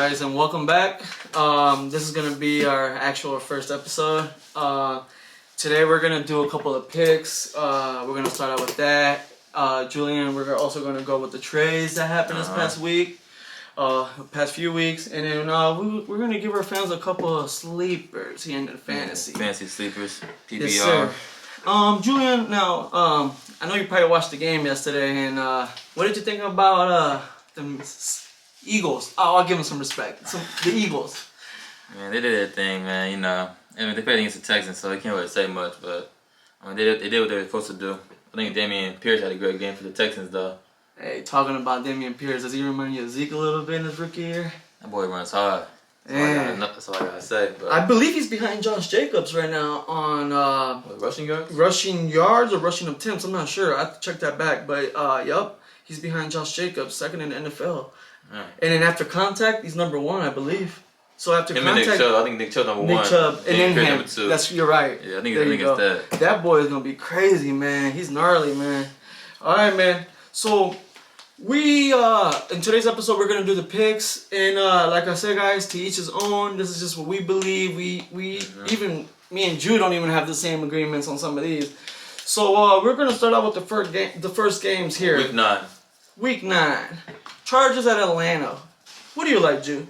guys, and welcome back. This is gonna be our actual first episode. Today we're gonna do a couple of picks. We're gonna start out with that. Julian, we're also gonna go with the trades that happened this past week, past few weeks, and then we're gonna give our fans a couple of sleepers here in the fantasy. Fancy sleepers, PPR. Yes, sir. Julian, now I know you probably watched the game yesterday, and what did you think about the Eagles? Oh, I'll give them some respect. The Eagles. Man, they did their thing, man. You know, I mean, they played against the Texans, so they can't really say much. But I mean, they did what they were supposed to do. I think Dameon Pierce had a great game for the Texans, though. Hey, talking about Dameon Pierce, does he remind you of Zeke a little bit in his rookie year? That boy runs hard. That's all I gotta say. But I believe he's behind Josh Jacobs right now on rushing yards. Rushing yards or rushing attempts. I'm not sure. I have to check that back. But yup, he's behind Josh Jacobs, second in the NFL. Yeah. And then after contact, he's number one, I believe. So after him contact, and Nick Chubb, I think Nick Chubb number one. Nick Chubb, and then him. Number two. You're right. Yeah, I think there it's that. That boy is gonna be crazy, man. He's gnarly, man. All right, man. So we in today's episode we're gonna do the picks, and like I said, guys, to each his own. This is just what we believe. We even me and Jude don't even have the same agreements on some of these. So we're gonna start out with the first games here. Week 9. Week 9. Chargers at Atlanta. What do you like, Jude?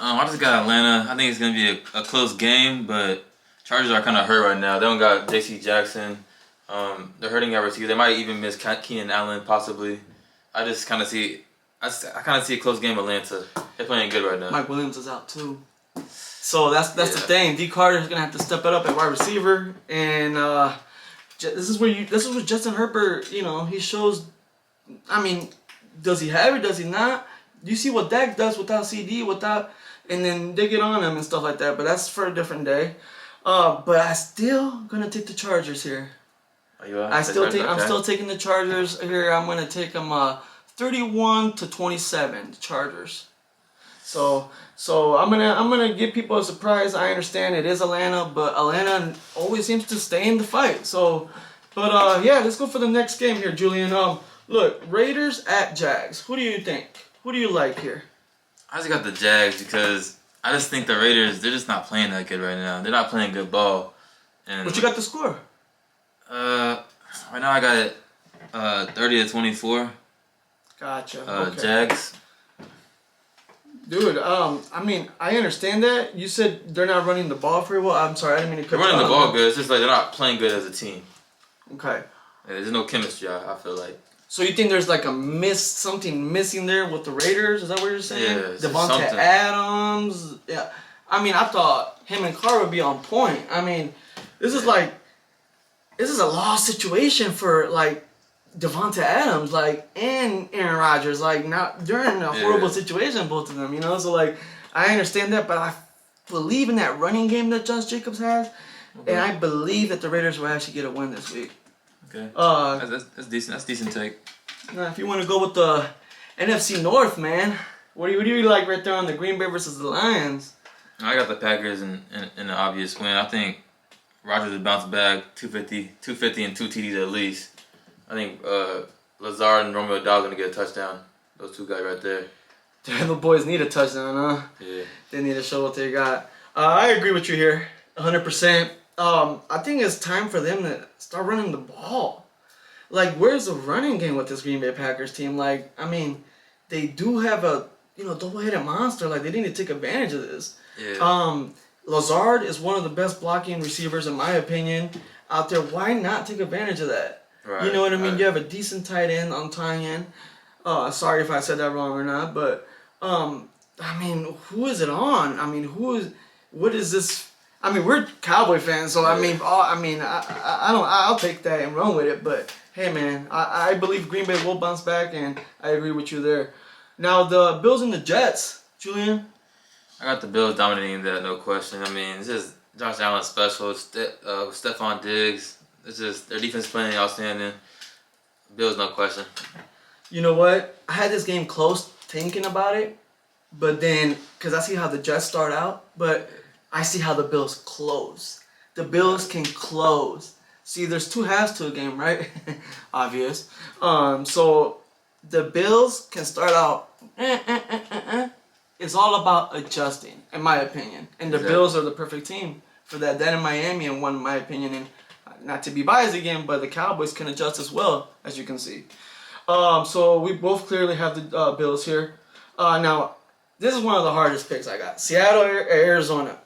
I just got Atlanta. I think it's gonna be a close game, but Chargers are kind of hurt right now. They don't got J.C. Jackson. They're hurting at receiver. They might even miss Keenan Allen possibly. I just kind of see. I kind of see a close game. Atlanta. They're playing good right now. Mike Williams is out too. So that's the thing. D. Carter's gonna have to step it up at wide receiver, and this is what Justin Herbert. You know, he shows. I mean, does he have it? Does he not? You see what Dak does without CD, and then they get on him and stuff like that. But that's for a different day. But I still gonna take the Chargers here. I'm still taking the Chargers here. I'm gonna take them 31-27. The Chargers. So I'm gonna give people a surprise. I understand it is Atlanta, but Atlanta always seems to stay in the fight. Yeah, let's go for the next game here, Julian. Look, Raiders at Jags. Who do you think? Who do you like here? I just got the Jags because I just think the Raiders, they're just not playing that good right now. They're not playing good ball. And What you got the score? Right now I got it 30-24. Gotcha. Okay. Jags. Dude, I mean, I understand that. You said they're not running the ball very well. I'm sorry, I didn't mean to cut you off. They're running the ball good. It's just like they're not playing good as a team. Okay. There's no chemistry, I feel like. So you think there's like something missing there with the Raiders? Is that what you're saying? Yeah, Devontae Adams. Yeah. I mean, I thought him and Carr would be on point. I mean, this is a lost situation for like Devontae Adams, and Aaron Rodgers. Not during a horrible situation, both of them. You know, so I understand that, but I believe in that running game that Josh Jacobs has, and I believe that the Raiders will actually get a win this week. Okay. That's decent. That's decent take. Now, if you want to go with the NFC North, man, what do you like right there on the Green Bay versus the Lions? I got the Packers in an obvious win. I think Rodgers will bounce back 250 and 2 TDs at least. I think Lazard and Romeo Doubs going to get a touchdown. Those two guys right there. Damn, the boys need a touchdown, huh? Yeah. They need to show what they got. I agree with you here, 100%. I think it's time for them to start running the ball. Where's the running game with this Green Bay Packers team? I mean, they do have a double-headed monster. They need to take advantage of this. Yeah. Lazard is one of the best blocking receivers, in my opinion, out there. Why not take advantage of that? Right. You know what I mean? Right. You have a decent tight end on tying in. Sorry if I said that wrong or not, but I mean, who is it on? I mean, what is this? I mean, we're Cowboy fans, so I'll take that and run with it. But hey, man, I believe Green Bay will bounce back, and I agree with you there. Now the Bills and the Jets, Julian. I got the Bills dominating that, no question. I mean, it's just Josh Allen special. Stephon Diggs. It's just their defense playing outstanding. Bills, no question. You know what? I had this game close thinking about it, but then because I see how the Jets start out, but I see how the Bills close. The Bills can close. See, there's 2 halves to a game, right? Obvious. So the Bills can start out it's all about adjusting, in my opinion. And the Exactly. Bills are the perfect team for that. That in Miami, and one, in my opinion, and not to be biased again, but the Cowboys can adjust as well, as you can see. So we both clearly have the Bills here. Now, this is one of the hardest picks I got. Seattle or Arizona.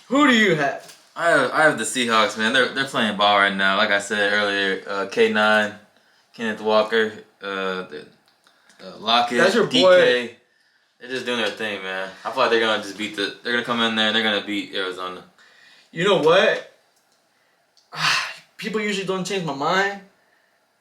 Who do you have? I have the Seahawks, man. They're playing ball right now. Like I said earlier, K9, Kenneth Walker, Lockett, That's your DK. boy. They're just doing their thing, man. I feel like they're gonna just they're gonna come in there and they're gonna beat Arizona. You know what? People usually don't change my mind.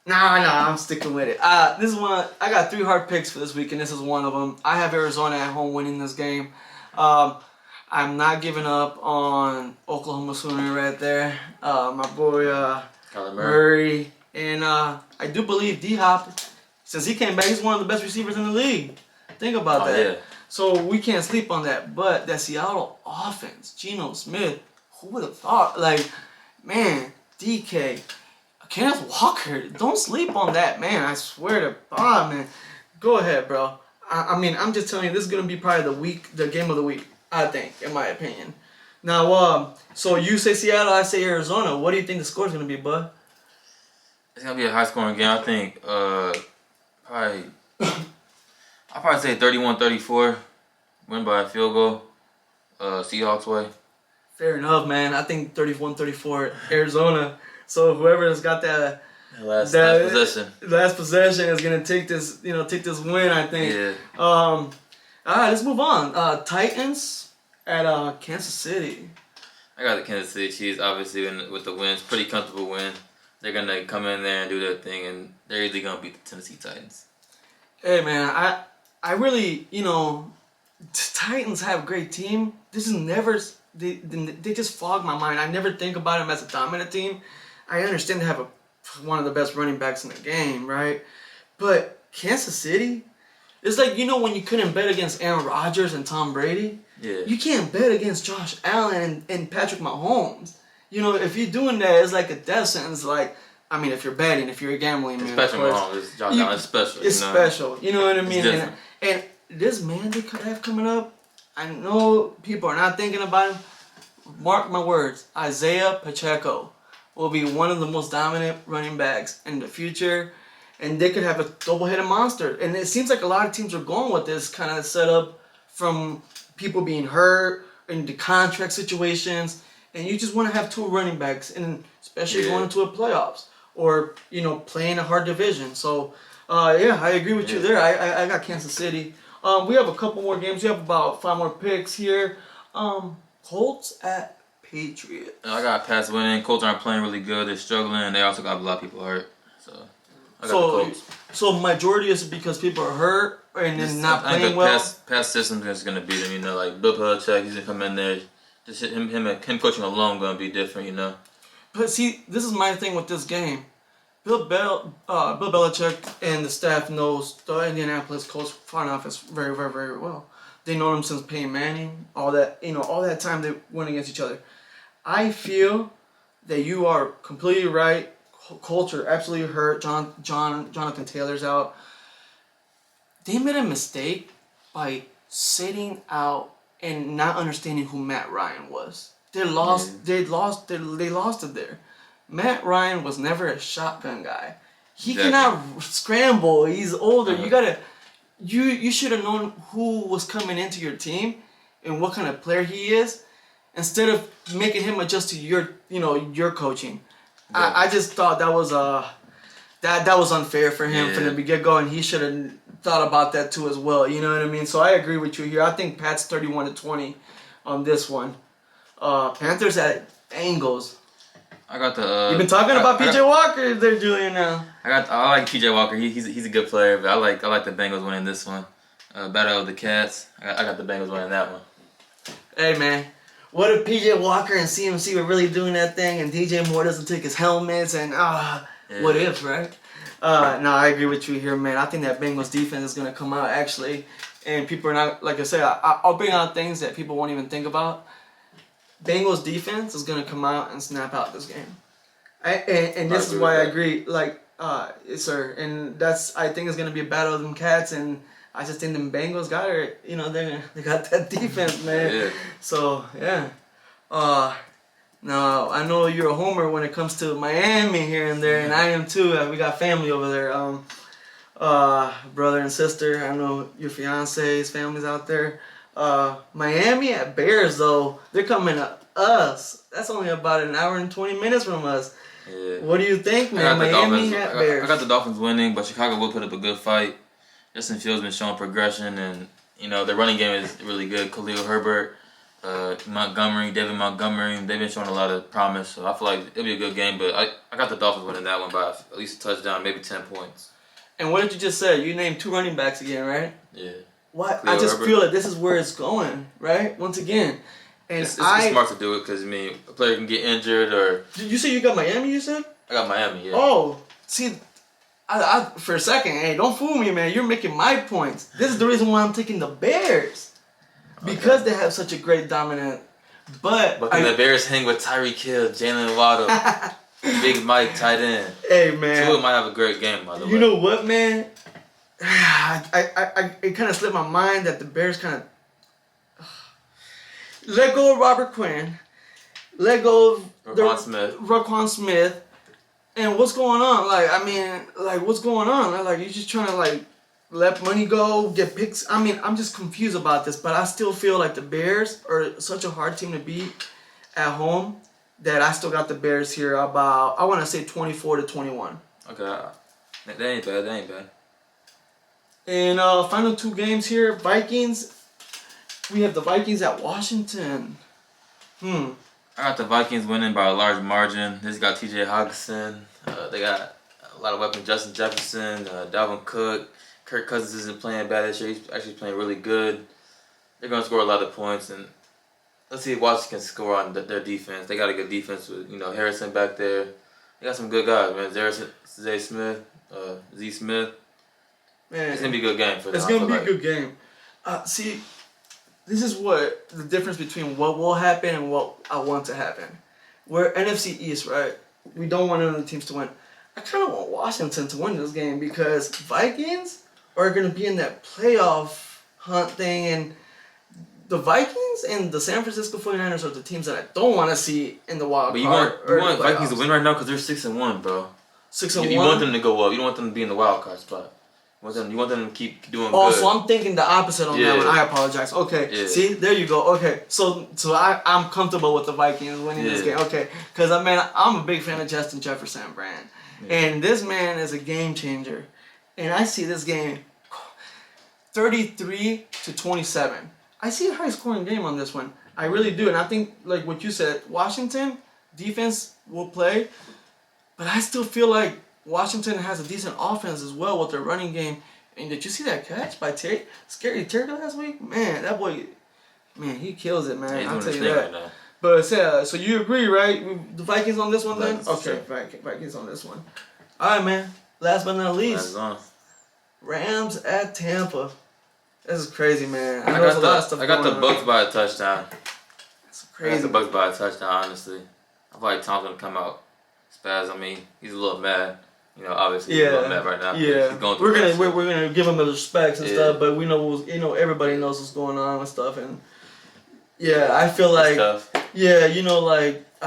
Nah, I'm sticking with it. This is one. I got 3 hard picks for this week, and this is one of them. I have Arizona at home winning this game. I'm not giving up on Oklahoma Sooner right there. My boy Kyler Murray, and I do believe D-Hop, since he came back, he's one of the best receivers in the league. Think about that. Yeah. So we can't sleep on that. But that Seattle offense, Geno Smith, who would have thought? Like, man, DK, Kenneth Walker, don't sleep on that, man. I swear to God, man. Go ahead, bro. I mean, I'm just telling you, this is gonna be probably the game of the week, I think, in my opinion. Now, so you say Seattle, I say Arizona. What do you think the score is gonna be, bud? It's gonna be a high scoring game. I think probably I'll probably say 31-34, win by a field goal. Seahawks way. Fair enough, man. I think 31-34 Arizona. So whoever's got that Last possession. last possession is gonna take this win, I think. Yeah. All right, let's move on. Titans at Kansas City. I got the Kansas City Chiefs, obviously, with the wins. Pretty comfortable win. They're going to come in there and do their thing, and they're either going to beat the Tennessee Titans. Hey, man, I really, Titans have a great team. This is never, they just fog my mind. I never think about them as a dominant team. I understand they have one of the best running backs in the game, right? But Kansas City, it's like, when you couldn't bet against Aaron Rodgers and Tom Brady, Yeah. you can't bet against Josh Allen and Patrick Mahomes. If you're doing that, it's like a death sentence. Like, I mean, if you're betting, if you're gambling, man. Especially Mahomes. Josh Allen is special. It's special. You know what I mean? different. And this man they could have coming up, I know people are not thinking about him. Mark my words, Isaiah Pacheco will be one of the most dominant running backs in the future. And they could have a double-headed monster. And it seems like a lot of teams are going with this kind of setup from people being hurt into contract situations. And you just want to have 2 running backs, and especially going into a playoffs or, playing a hard division. So, I agree with you there. I got Kansas City. We have a couple more games. We have about 5 more picks here. Colts at Patriots. I got Pats winning. Colts aren't playing really good. They're struggling. They also got a lot of people hurt. So, I got the Colts. So majority is because people are hurt and then not I think playing the well. past system is going to beat them. Like Bill Belichick, he's going to come in there. Just him coaching alone going to be different, But see, this is my thing with this game. Bill Belichick and the staff knows the Indianapolis Colts front office very, very, very well. They know them since Peyton Manning. All that time they went against each other. I feel that you are completely right. Colts are absolutely hurt. Jonathan Taylor's out. They made a mistake by sitting out and not understanding who Matt Ryan was. They lost it there. Matt Ryan was never a shotgun guy. He cannot scramble. He's older. You should have known who was coming into your team and what kind of player he is, instead of making him adjust to your coaching. Yeah. I just thought that was that was unfair for him from the get-go, and he should have thought about that too as well. You know what I mean? So I agree with you here. I think Pat's 31-20 on this one. Panthers at Bengals. I got the. You've been talking about PJ Walker there, Julian. Now I like PJ Walker. He's a good player, but I like the Bengals winning this one. Battle of the Cats. I got the Bengals winning that one. Hey man, what if PJ Walker and CMC were really doing that thing, and DJ Moore doesn't take his helmets and what if, right? No, I agree with you here, man. I think that Bengals defense is gonna come out actually, and people are not, like I said, I'll bring out things that people won't even think about. Bengals defense is gonna come out and snap out this game, and this is why I agree. Like, sir, and I think it's gonna be a battle of them cats, and I just think the Bengals got her. You know, they got that defense, man. Yeah. So yeah. Now I know you're a homer when it comes to Miami here and there, and I am too. We got family over there. Brother and sister. I know your fiance's family's out there. Miami at Bears though, they're coming to us. That's only about an hour and 20 minutes from us. Yeah. What do you think, man? Miami at Bears. I got the Dolphins winning, but Chicago will put up a good fight. Justin Fields been showing progression, and you know their running game is really good. Khalil Herbert, David Montgomery, they've been showing a lot of promise. So I feel like it'll be a good game. But I got the Dolphins winning that one by at least a touchdown, maybe 10 points. And what did you just say? You named 2 running backs again, right? Yeah. What? Khalil I just Herbert. feel like this is where it's going, right? Once again. And It's smart to do it because I mean a player can get injured or Did you say you got Miami? You said. I got Miami. Yeah. Oh, see, I for a second, hey, don't fool me, man. You're making my points. This is the reason why I'm taking the Bears because they have such a great dominant. But can the Bears hang with Tyreek Hill, Jalen Waddle, Big Mike, tight end? Hey, man. Tua might have a great game, by the way. You know what, man? It kind of slipped my mind that the Bears kind of let go of Robert Quinn, let go of Roquan Smith, and what's going on? What's going on? Like, you're just trying to like let money go, get picks. I mean, I'm just confused about this, but I still feel like the Bears are such a hard team to beat at home that I still got the Bears here about, I want to say 24-21. Okay, that ain't bad. And final 2 games here, Vikings. We have the Vikings at Washington. I got the Vikings winning by a large margin. They just got T.J. Hawkinson. They got a lot of weapons. Justin Jefferson, Dalvin Cook. Kirk Cousins isn't playing bad this year. He's actually playing really good. They're going to score a lot of points. And let's see if Washington can score on their defense. They got a good defense with Harrison back there. They got some good guys, man. Z. Smith. Man, it's going to be a good game for them. It's going to be a good game. See, this is what the difference between what will happen and what I want to happen. We're NFC East, right? We don't want any of the teams to win. I kind of want Washington to win this game because Vikings are going to be in that playoff hunt thing, and the Vikings and the San Francisco 49ers are the teams that I don't want to see in the wild card. But you want Vikings to win right now because they're 6-1, bro. 6-1? You want them to go up. You don't want them to be in the wild card spot. You want them to keep doing good. Oh, so I'm thinking the opposite on that one. I apologize. Okay, Yeah. See, there you go. Okay, so I'm comfortable with the Vikings winning this game. Okay, because I'm a big fan of Justin Jefferson, Brand, and this man is a game changer, and I see this game 33-27. I see a high scoring game on this one. I really do, and I think like what you said, Washington defense will play, but I still feel like Washington has a decent offense as well with their running game. And did you see that catch by Scary Terry last week? Man, that boy, he kills it, man. I'll tell you that. Right now. But so you agree, right? The Vikings on this one then? Vikings, Okay, sure. Vikings on this one. All right, man. Last but not least, Rams at Tampa. This is crazy, man. I got the Bucks by a touchdown. It's I crazy. got the Bucks by a touchdown, honestly. I feel like Tom's gonna come out spaz. I mean, he's a little mad. Obviously he's a little mad right now. Yeah, He's going through we're gonna give him the respects and stuff, but we know everybody knows what's going on and stuff, and I feel like I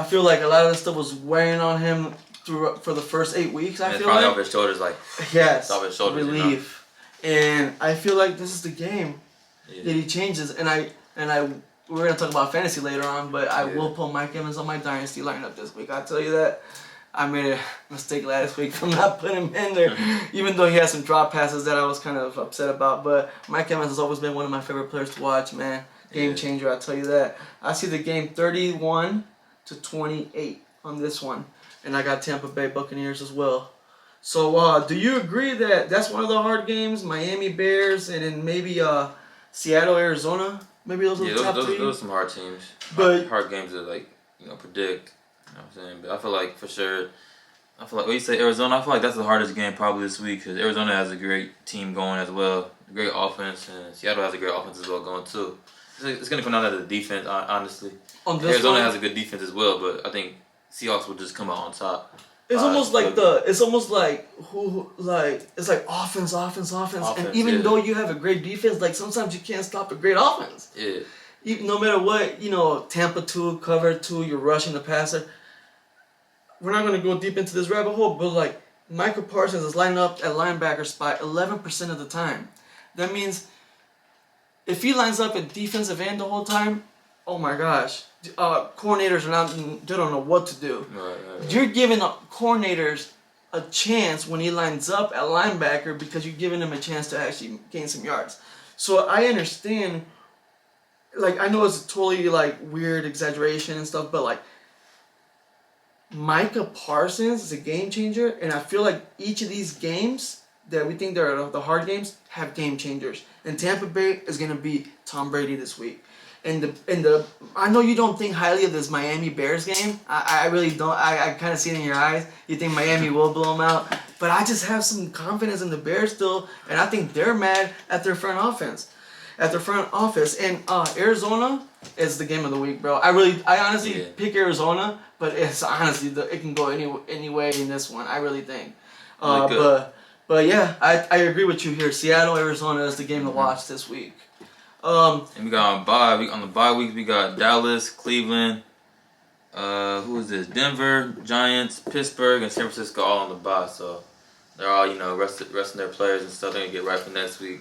feel like a lot of this stuff was weighing on him for the first 8 weeks. I feel probably like off his shoulders, off his shoulders, relief, and I feel like this is the game that he changes, and we're gonna talk about fantasy later on, but I will put Mike Evans on my dynasty lineup this week. I'll tell you that. I made a mistake last week from not putting him in there, even though he had some drop passes that I was kind of upset about. But Mike Evans has always been one of my favorite players to watch, man. Game changer, I'll tell you that. I see the game 31-28 on this one, and I got Tampa Bay Buccaneers as well. So, do you agree that that's one of the hard games? Miami Bears, and then maybe Seattle, Arizona. Maybe those are the top three. Those are some hard teams. But hard games to predict. You know what I'm saying? But I feel like for sure, when you say Arizona, I feel like that's the hardest game probably this week because Arizona has a great team going as well, a great offense, and Seattle has a great offense as well going too. It's going to come down to the defense, honestly. Arizona has a good defense as well, but I think Seahawks will just come out on top. It's almost like good. it's almost like it's like offense, and even yeah. though you have a great defense, like sometimes you can't stop a great offense. Yeah. No matter what, Tampa 2, cover 2, you're rushing the passer. We're not gonna go deep into this rabbit hole, but like Michael Parsons is lining up at linebacker spot 11% of the time. That means if he lines up at defensive end the whole time, oh my gosh, coordinators they don't know what to do. Right. You're giving coordinators a chance when he lines up at linebacker because you're giving him a chance to actually gain some yards. So I understand, like, I know it's a totally like weird exaggeration and stuff, but like Micah Parsons is a game changer, and I feel like each of these games that we think they're the hard games have game changers. And Tampa Bay is gonna beat Tom Brady this week. And I know you don't think highly of this Miami Bears game. I really don't. I kind of see it in your eyes. You think Miami will blow them out, but I just have some confidence in the Bears still, and I think they're mad at their front office. And Arizona is the game of the week, bro. I honestly pick Arizona, but it's honestly it can go any way in this one. I really think. But yeah, I agree with you here. Seattle, Arizona is the game to watch this week. And we got on the bye week we got Dallas, Cleveland, who is this? Denver, Giants, Pittsburgh, and San Francisco all on the bye. So they're all resting their players and stuff. They're gonna get right for next week.